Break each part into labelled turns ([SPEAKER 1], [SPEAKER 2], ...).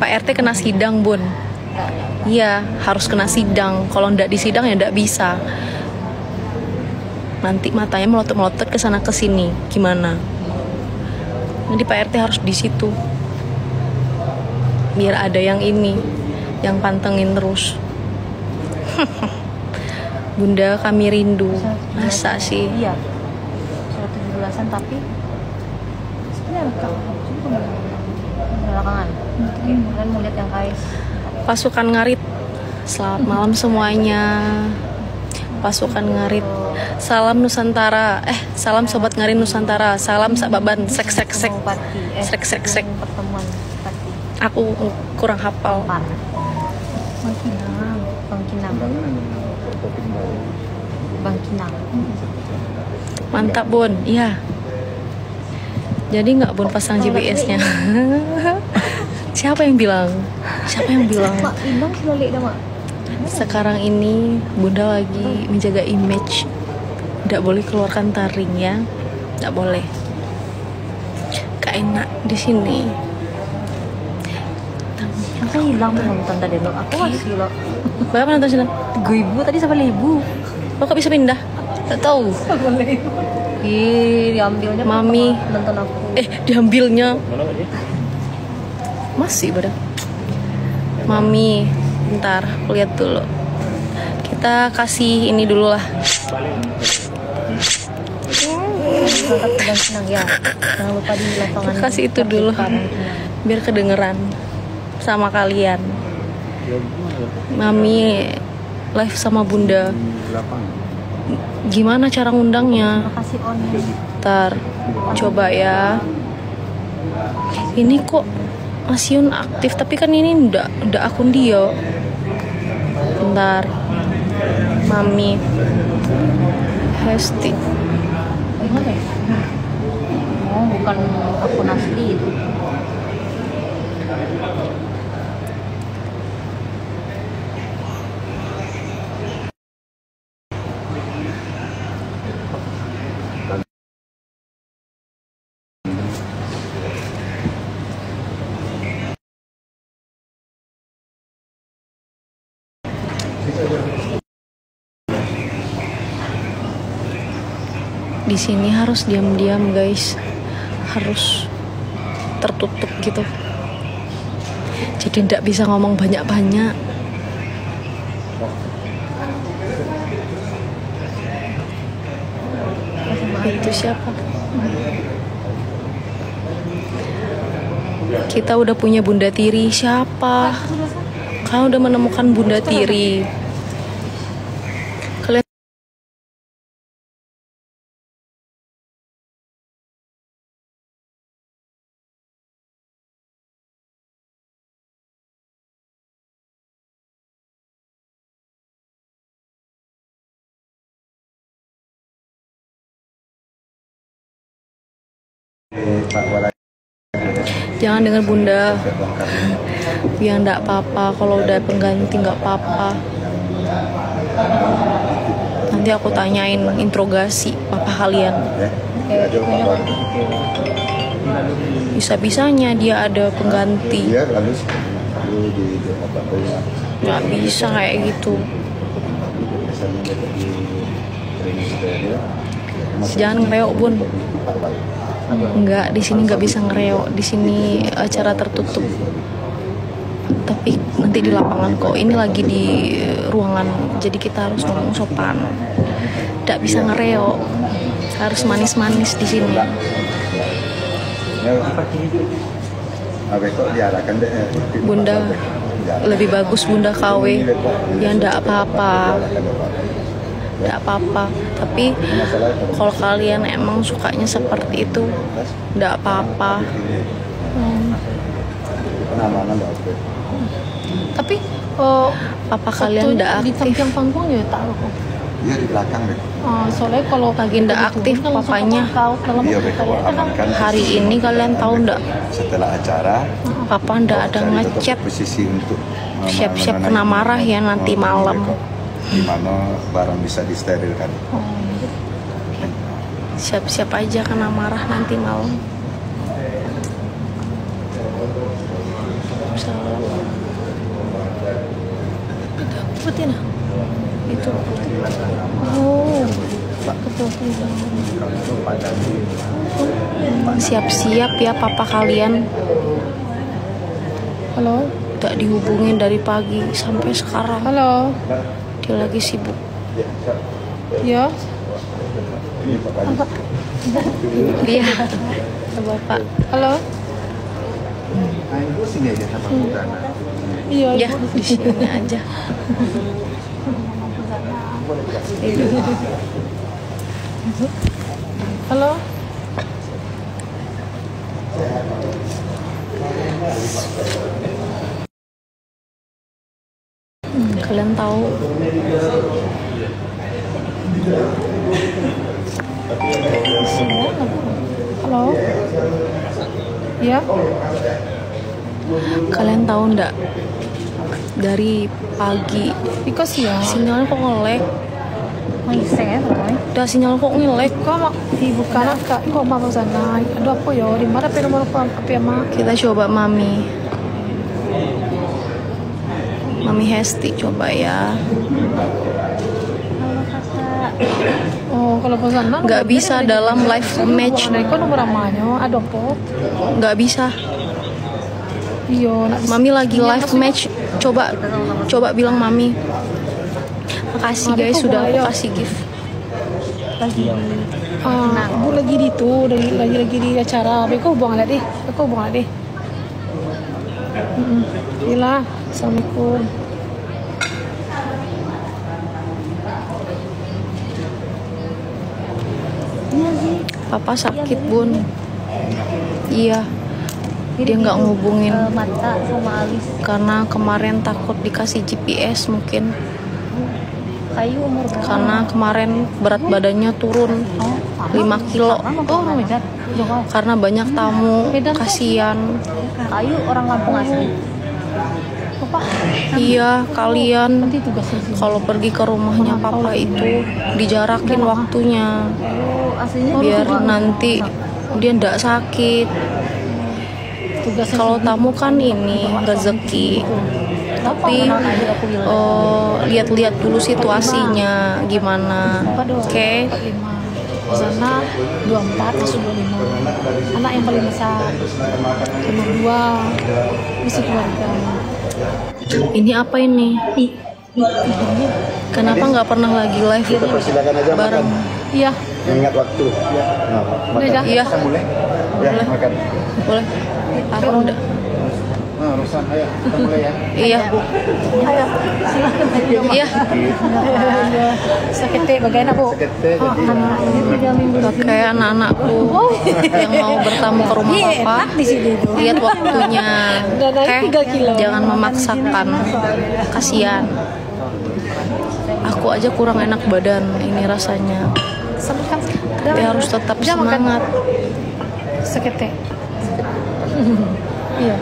[SPEAKER 1] Pak RT kena sidang, Bun. Iya, harus kena sidang. Kalau ndak di sidang ya ndak bisa. Nanti matanya melotot-melotot ke sana ke sini. Gimana? Jadi Pak RT harus di situ. Biar ada yang ini, yang pantengin terus. Bunda, kami rindu. Masa sih?
[SPEAKER 2] Iya. Surat 17-an tapi sebenarnya belakangan. Kalian mau lihat yang kais.
[SPEAKER 1] Pasukan Ngarit. Selamat malam semuanya. Pasukan Ngarit. Salam Nusantara. Salam sobat Ngarit Nusantara. Salam Sababan. Sek.
[SPEAKER 2] Pertemuan party.
[SPEAKER 1] Aku kurang hafal.
[SPEAKER 2] Bangkinang.
[SPEAKER 1] Mantap, Bun. Iya. Jadi nggak, Bun, pasang GPS-nya? Siapa yang bilang?
[SPEAKER 2] Mak, Inang sudah lihat dah, Mak.
[SPEAKER 1] Sekarang ini Bunda lagi menjaga image. Nggak boleh keluarkan taring ya. Nggak boleh. Gak enak di sini.
[SPEAKER 2] Aku hilang tuh nonton tadi loh. Aku masih loh.
[SPEAKER 1] Berapa nonton sini?
[SPEAKER 2] 3.000 tadi sama 1.000.
[SPEAKER 1] Oh, kok bisa pindah? Tak tahu.
[SPEAKER 2] Ih, diambilnya
[SPEAKER 1] Mami.
[SPEAKER 2] nonton aku.
[SPEAKER 1] Diambilnya. Masih pada. Mami, bentar, aku lihat dulu. Kita kasih ini dulu lah.
[SPEAKER 2] Berangkat ke Bangkinang ya. Jangan lupa di lapangan.
[SPEAKER 1] Kasih itu dulu. Biar kedengeran sama kalian. Mami live sama Bunda. Gimana cara ngundangnya?
[SPEAKER 2] Makasih on.
[SPEAKER 1] Ntar coba ya. Ini kok masih aktif, tapi kan ini ndak akun dia. Bentar. Mami Hesti.
[SPEAKER 2] Gimana ya? Oh, bukan akun asli itu.
[SPEAKER 1] Di sini harus diam-diam, guys. Harus tertutup gitu. Jadi ndak bisa ngomong banyak-banyak. Itu siapa? Kita udah punya Bunda Tiri. Siapa? Kalian udah menemukan Bunda Tiri. Kalian jangan dengar Bunda. Ya ndak apa-apa, kalau udah pengganti nggak apa-apa. Nanti aku tanyain, interogasi papa kalian. Bisa-bisanya dia ada pengganti. Nggak bisa kayak gitu. Jangan ngereok, Bun. Enggak, di sini nggak bisa ngereok. Di sini acara tertutup. Tapi nanti di lapangan kok. Ini lagi di ruangan, jadi kita harus ngomong sopan. Nggak bisa ngereok. Harus manis-manis di sini. Bunda, lebih bagus Bunda KW. Ya ndak apa-apa. Nggak apa-apa, tapi kalau kalian emang sukanya seperti itu nggak apa-apa. Tapi papa kalian nggak aktif
[SPEAKER 2] di samping panggung ya taruh.
[SPEAKER 3] Iya, di belakang deh.
[SPEAKER 2] Soalnya kalau
[SPEAKER 1] lagi nggak aktif papanya.
[SPEAKER 3] Iya, mereka amankan.
[SPEAKER 1] Hari ini kalian tahu nggak,
[SPEAKER 3] setelah acara
[SPEAKER 1] papa nggak ada ngechat.
[SPEAKER 3] posisi untuk
[SPEAKER 1] Siap-siap kena marah ya nanti malam.
[SPEAKER 3] di mana barang bisa disterilkan.
[SPEAKER 1] Siap-siap aja kena marah nanti malam. Waalaikumsalam. Betina itu. Oh, Pak Ketua. Siap-siap ya papa kalian.
[SPEAKER 2] Halo.
[SPEAKER 1] Tak dihubungin dari pagi sampai sekarang.
[SPEAKER 2] Halo.
[SPEAKER 1] Dia lagi sibuk.
[SPEAKER 2] Ya.
[SPEAKER 1] Iya. Bapak.
[SPEAKER 2] Halo.
[SPEAKER 3] Ibu sini aja sama Budana.
[SPEAKER 2] Iya.
[SPEAKER 1] Ya, di sini aja.
[SPEAKER 2] Halo.
[SPEAKER 1] Kalian tahu
[SPEAKER 2] Halo. Ya.
[SPEAKER 1] kalian tahu ndak dari pagi
[SPEAKER 2] Because ya.
[SPEAKER 1] sinyalnya kok nge-lag? Udah sinyal kok nge-lag?
[SPEAKER 2] Kok mau bukan kak? Kok mau sana? Aduh apa ya? Di mana nomor apa ya ma?
[SPEAKER 1] Kita coba Mami Hesti coba ya.
[SPEAKER 2] Oh kalau mau sana?
[SPEAKER 1] Nggak bisa dalam live match.
[SPEAKER 2] Kok nomor ramanya? Aduh apa?
[SPEAKER 1] Nggak bisa.
[SPEAKER 2] Iya.
[SPEAKER 1] Mami lagi live match. Coba bilang Mami. Makasih guys sudah aku kasih gift.
[SPEAKER 2] Bu lagi di itu, lagi di acara. Beko buang lah deh. Gila. Assalamualaikum.
[SPEAKER 1] Papa sakit bun. Iya. Dia nggak ngubungin
[SPEAKER 2] Mata sama alis.
[SPEAKER 1] karena kemarin takut dikasih GPS mungkin.
[SPEAKER 2] Kayu umur berapa?
[SPEAKER 1] Karena kemarin berat badannya turun 5 kilo.
[SPEAKER 2] Oh my god.
[SPEAKER 1] Karena banyak tamu, kasihan.
[SPEAKER 2] Kayu orang Lampung asli. Apa?
[SPEAKER 1] Iya, kalian
[SPEAKER 2] Nanti tugasnya sih.
[SPEAKER 1] kalau pergi ke rumahnya papa itu dijarakin waktunya
[SPEAKER 2] Oh, aslinya
[SPEAKER 1] biar nanti dia ndak sakit.
[SPEAKER 2] tugasnya
[SPEAKER 1] Kalau tamu kan ini rezeki, tapi lihat-lihat dulu situasinya gimana. Oke.
[SPEAKER 2] 45. Di sana 24 masuk 25. Anak yang paling besar. Nomor 2 misi keluarga.
[SPEAKER 1] Ini apa ini? Kenapa nggak pernah lagi live
[SPEAKER 3] Persilakan aja
[SPEAKER 1] bareng?
[SPEAKER 3] makan.
[SPEAKER 2] Iya.
[SPEAKER 3] Ingat waktu. Nah, makan.
[SPEAKER 1] Iya.
[SPEAKER 3] Kita boleh? Ya, makan.
[SPEAKER 1] Boleh. Aku enggak.
[SPEAKER 3] Nah, Rosan, ayo kita mulai ya.
[SPEAKER 1] Iya.
[SPEAKER 2] Ayo, silakan.
[SPEAKER 1] Iya.
[SPEAKER 2] Sakit bagaimana Bu?
[SPEAKER 3] Sekete,
[SPEAKER 1] Kayak anak-anakku yang mau bertamu ke rumah papa.
[SPEAKER 2] Di sini Bu.
[SPEAKER 1] Lihat waktunya.
[SPEAKER 2] Udah naik 3 kilo.
[SPEAKER 1] Jangan memaksakan. Kasihan. Aku aja kurang enak badan ini rasanya. Tapi harus tetap semangat.
[SPEAKER 2] Sakit. Iya.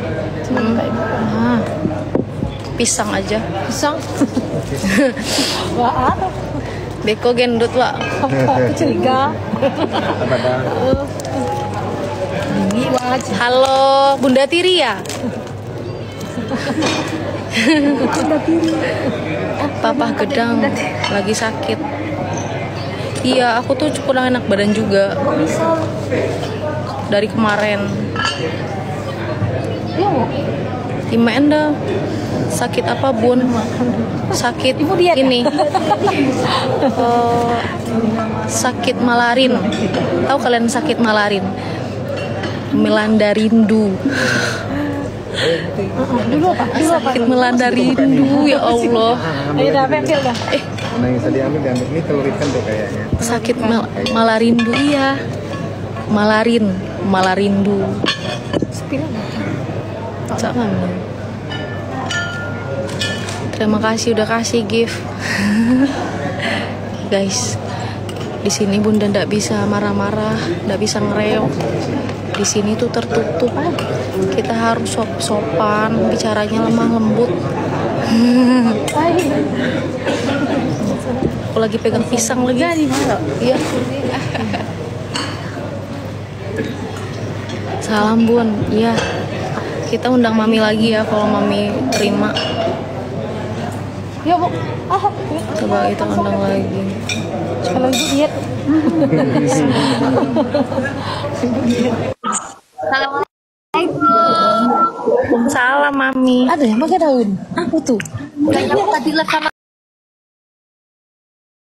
[SPEAKER 1] Nah, pisang aja.
[SPEAKER 2] Pisang. Wah, ada.
[SPEAKER 1] Beko gendut lah.
[SPEAKER 2] Aku curiga. Ini wajah.
[SPEAKER 1] Halo, Bunda Tiri ya? Papa Gedang lagi sakit. Iya, aku tuh kurang enak badan juga. Dari kemarin. Gimana dah? Sakit apa bun? Sakit ini. Sakit malarin. Tahu kalian sakit malarin? Melanda rindu. Sakit melanda rindu ya Allah.
[SPEAKER 2] Ayo dah ambil dah.
[SPEAKER 3] Nah, yang tadi ambil diambil ini telurikan tuh kayaknya.
[SPEAKER 1] Sakit malarindu iya. Malarindu. Jangan. Terima kasih udah kasih gift. Guys, di sini Bunda ndak bisa marah-marah, ndak bisa ngereok. Di sini tuh tertutup. Kita harus sopan, bicaranya lemah lembut. Aku lagi pegang pisang lagi. Iya. Salam Bun. Iya. Kita undang mami lagi ya kalau mami terima.
[SPEAKER 2] Ya bu,
[SPEAKER 1] Coba kita undang lagi.
[SPEAKER 2] kalau ibu diet.
[SPEAKER 1] Salam mami.
[SPEAKER 2] Ada yang pakai daun. Apa tuh? Kayaknya tadi lah